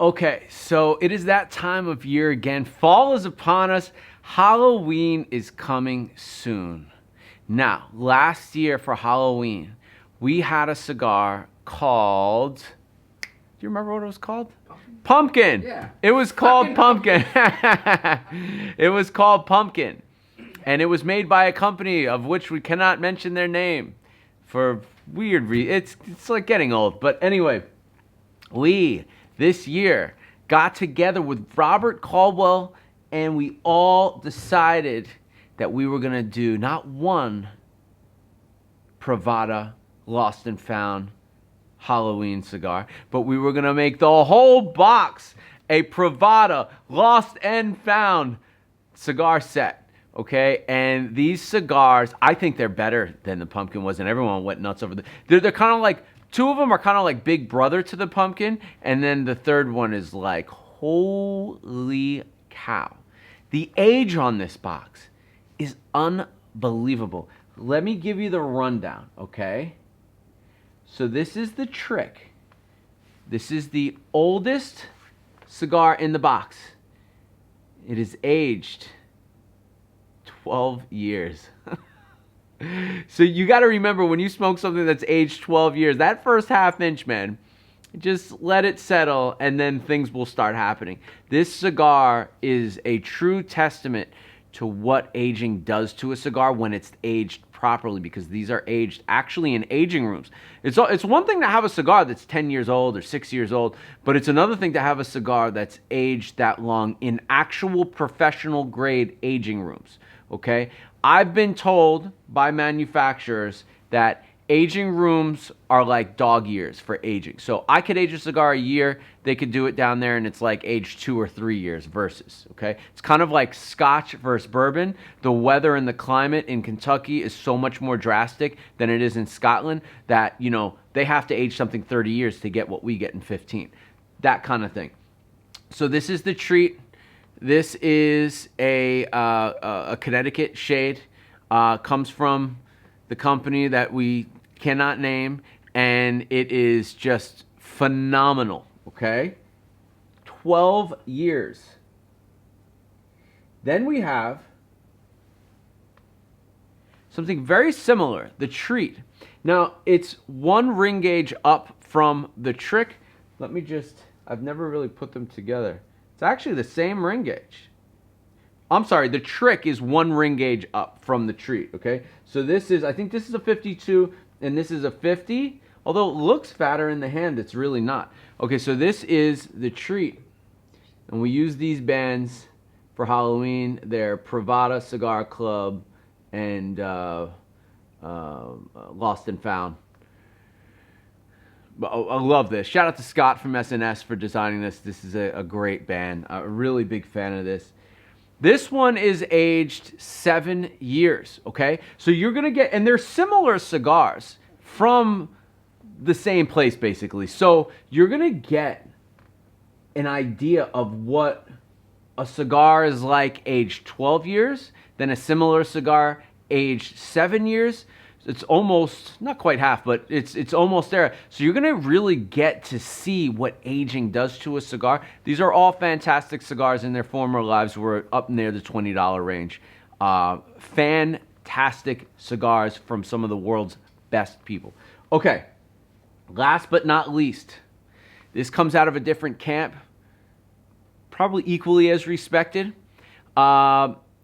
Okay, so it is that time of year again. Fall is upon us. Halloween is coming soon. Now, last year for Halloween, we had a cigar called. Do you remember what it was called? Pumpkin. Yeah. It was called Pumpkin. It was called Pumpkin. And it was made by a company of which we cannot mention their name for weird reasons. It's like getting old. But anyway, we this year got together with Robert Caldwell and we all decided that we were going to do not one Privada Lost and Found Halloween cigar, but we were going to make the whole box a Privada Lost and Found cigar set. Okay, and these cigars, I think they're better than the Pumpkin was, and everyone went nuts over they're kind of like, two of them are kind of like big brother to the Pumpkin, and then the third one is like, holy cow. The age on this box is unbelievable. Let me give you the rundown, okay? So this is the trick. This is the oldest cigar in the box. It is aged 12 years. So you got to remember, when you smoke something that's aged 12 years, that first half inch, man, just let it settle and then things will start happening. This cigar is a true testament to what aging does to a cigar when it's aged properly, because these are aged actually in aging rooms. It's one thing to have a cigar that's 10 years old or 6 years old, but it's another thing to have a cigar that's aged that long in actual professional grade aging rooms. Okay, I've been told by manufacturers that aging rooms are like dog years for aging. So I could age a cigar a year, they could do it down there, and it's like age 2 or 3 years versus, okay? It's kind of like Scotch versus bourbon. The weather and the climate in Kentucky is so much more drastic than it is in Scotland that, you know, they have to age something 30 years to get what we get in 15. That kind of thing. So this is the treat. This is a Connecticut shade. Comes from the company that we cannot name, and it is just phenomenal, okay? 12 years. Then we have something very similar, the treat. Now, it's one ring gauge up from the trick. Let me just, I've never really put them together. It's actually the same ring gauge. I'm sorry, the trick is one ring gauge up from the treat, okay? So this is, I think this is a 52 and this is a 50. Although it looks fatter in the hand, it's really not. Okay, so this is the treat. And we use these bands for Halloween. They're Privada Cigar Club and Lost and Found. I love this. Shout out to Scott from SNS for designing this. This is a great band. A really big fan of this. This one is aged 7 years, okay? So you're going to get, and they're similar cigars from the same place, basically. So you're going to get an idea of what a cigar is like aged 12 years, then a similar cigar aged 7 years. It's almost, not quite half, but it's almost there. So you're going to really get to see what aging does to a cigar. These are all fantastic cigars. In their former lives were up near the $20 range. Fantastic cigars from some of the world's best people. Okay, last but not least, this comes out of a different camp, probably equally as respected.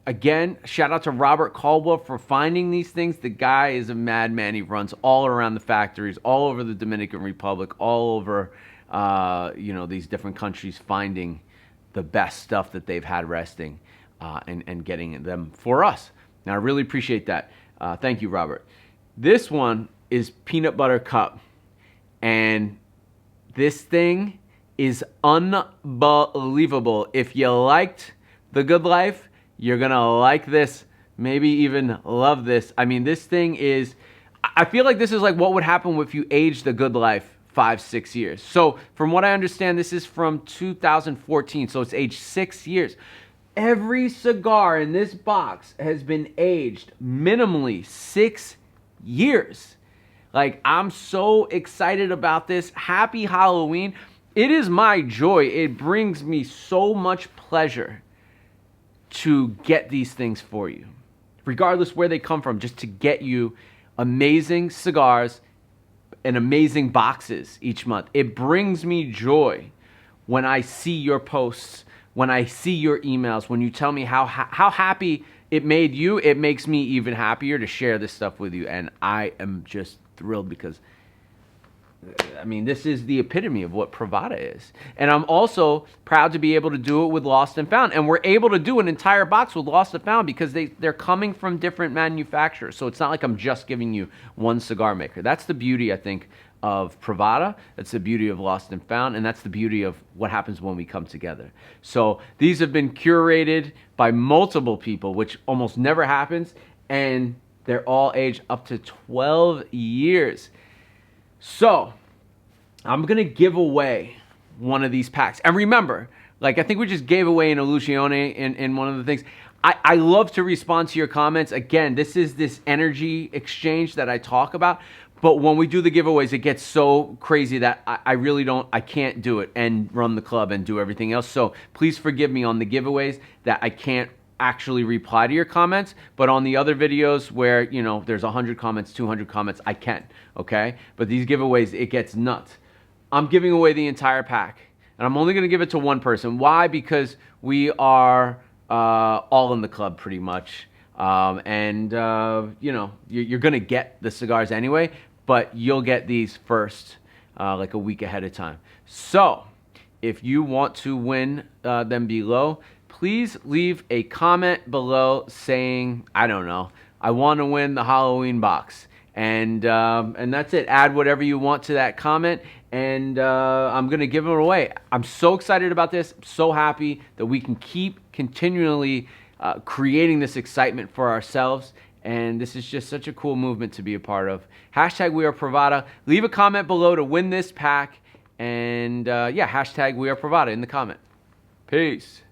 Again, shout out to Robert Caldwell for finding these things. The guy is a madman. He runs all around the factories, all over the Dominican Republic, all over these different countries, finding the best stuff that they've had resting and getting them for us. Now, I really appreciate that. Thank you, Robert. This one is Peanut Butter Cup, and this thing is unbelievable. If you liked The Good Life, you're going to like this, maybe even love this. I mean, this thing is, I feel like this is like what would happen if you aged The Good Life 5-6 years. So from what I understand, this is from 2014, so it's aged 6 years. Every cigar in this box has been aged minimally 6 years. Like, I'm so excited about this. Happy Halloween. it is my joy. It brings me so much pleasure to get these things for you, regardless where they come from, just to get you amazing cigars and amazing boxes each month. It brings me joy when I see your posts, when I see your emails, when you tell me how happy it made you. It makes me even happier to share this stuff with you, and I am just thrilled because, I mean, this is the epitome of what Privada is. And I'm also proud to be able to do it with Lost and Found. And we're able to do an entire box with Lost and Found because they're coming from different manufacturers. So it's not like I'm just giving you one cigar maker. That's the beauty, I think, of Privada. That's the beauty of Lost and Found. And that's the beauty of what happens when we come together. So these have been curated by multiple people, which almost never happens. And they're all aged up to 12 years. So, I'm going to give away one of these packs. And remember, like I think we just gave away an Illusione in one of the things. I love to respond to your comments. Again, this is this energy exchange that I talk about. But when we do the giveaways, it gets so crazy that I can't do it and run the club and do everything else. So please forgive me on the giveaways that I can't actually reply to your comments, but on the other videos where, you know, there's 100 comments, 200 comments, I can, okay? But these giveaways, it gets nuts. I'm giving away the entire pack, and I'm only going to give it to one person. Why? Because we are all in the club pretty much, and you know, you're going to get the cigars anyway, but you'll get these first, like a week ahead of time. So, if you want to win them below, please leave a comment below saying, I don't know, I want to win the Halloween box. And that's it. Add whatever you want to that comment, and I'm going to give them away. I'm so excited about this. I'm so happy that we can keep continually creating this excitement for ourselves. And this is just such a cool movement to be a part of. Hashtag We Are Privada. Leave a comment below to win this pack. And yeah, hashtag We Are Privada in the comment. Peace.